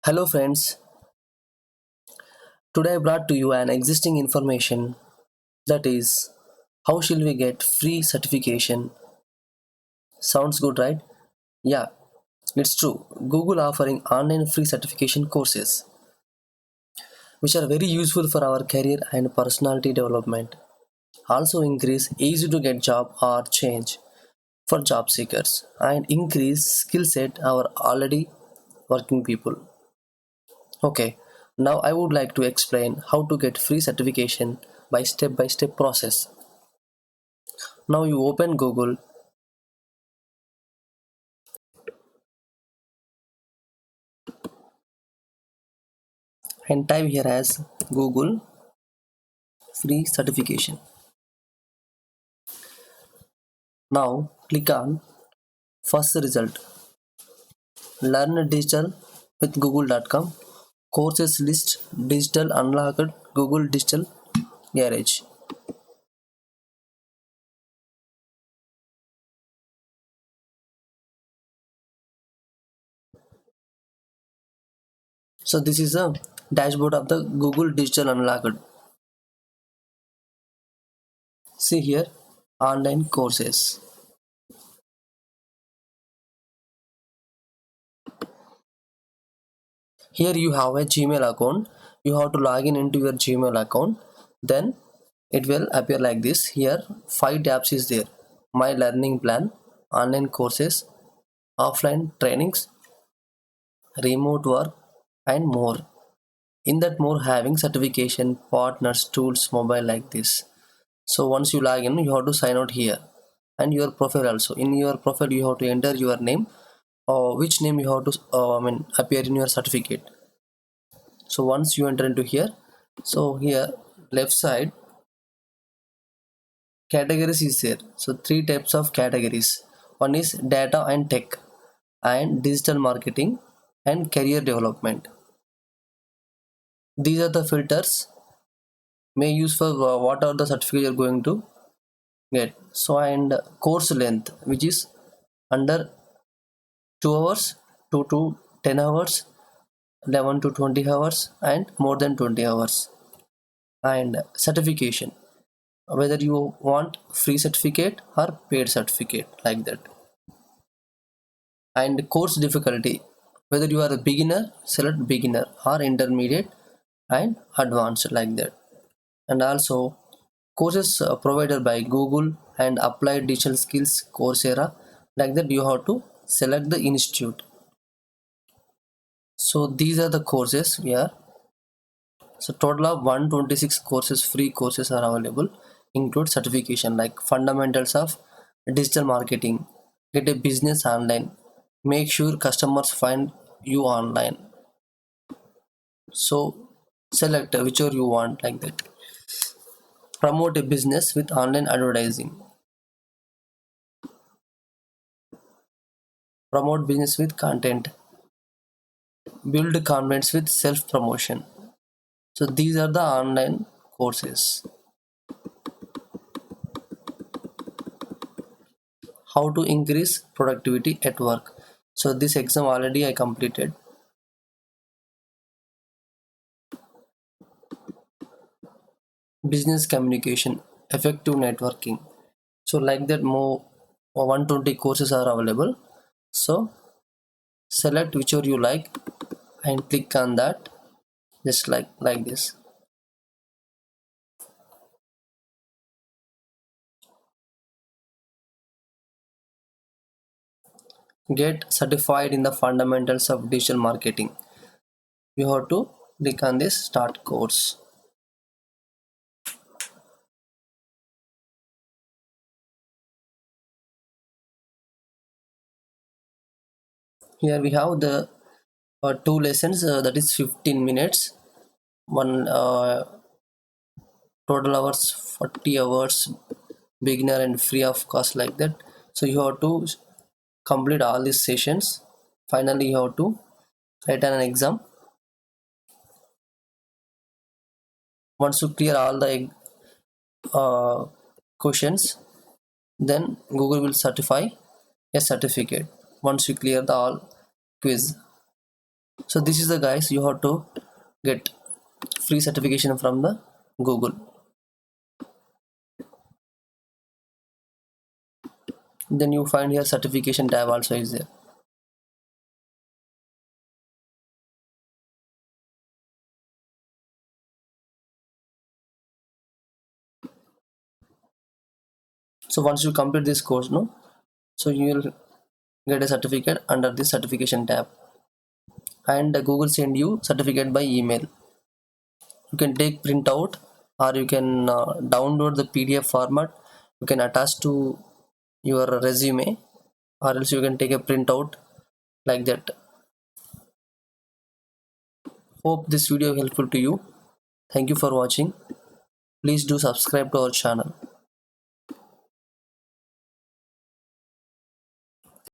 Hello friends, today I brought to you an existing information that is how shall we get free certification? Sounds good, right? Yeah, it's true. Google offering online free certification courses which are very useful for our career and personality development. Also increase easy to get job or change for job seekers and increase skill set our already working people. Okay, now I would like to explain how to get free certification by step process. Now you open Google and type here as Google free certification. Now click on first result. Learn digital with google.com. Courses list digital unlocked Google Digital Garage. So this is a dashboard of the Google Digital Unlocked. See here online courses. Here you have a Gmail account. You have to log in into your Gmail account. Then it will appear like this. Here 5 tabs is there. My learning plan, online courses, offline trainings, remote work, and more. In that more having certification, partners, tools, mobile like this. So once you log in, you have to sign out here and your profile also. In your profile, you have to enter your name or which name you have to appear in your certificate. So once you enter into here, so here left side categories is there. So three types of categories. One is data and tech and digital marketing and career development. These are the filters may use for what are the certificate you're going to get. So and course length which is under 2 hours, 2 to 10 hours, 11 to 20 hours and more than 20 hours. And certification whether you want free certificate or paid certificate like that. And course difficulty whether you are a beginner, select beginner or intermediate and advanced like that. And also courses provided by Google and applied digital skills Coursera like that you have to select the institute. So these are the courses we are. So total of 126 courses, free courses are available, include certification like fundamentals of digital marketing, get a business online, make sure customers find you online. So select whichever you want like that. Promote a business with online advertising. Promote business with content. Build confidence with self promotion. So these are the online courses. How to increase productivity at work. So this exam already I completed. Business communication, effective networking. So like that more 120 courses are available. So select whichever you like and click on that just like this. Get certified in the fundamentals of digital marketing. You have to click on this start course. Here we have the two lessons that is 15 minutes, one total hours 40 hours, beginner and free of cost like that. So you have to complete all these sessions. Finally you have to write an exam. Once you clear all the uh, questions, then Google will certify a certificate once you clear the all quiz. So this is the guys, you have to get free certification from the Google. Then you find here certification tab also is there. So once you complete this course, no, so you will get a certificate under this certification tab, and Google send you certificate by email. You can take printout, or you can download the PDF format. You can attach to your resume, or else you can take a printout like that. Hope this video helpful to you. Thank you for watching. Please do subscribe to our channel.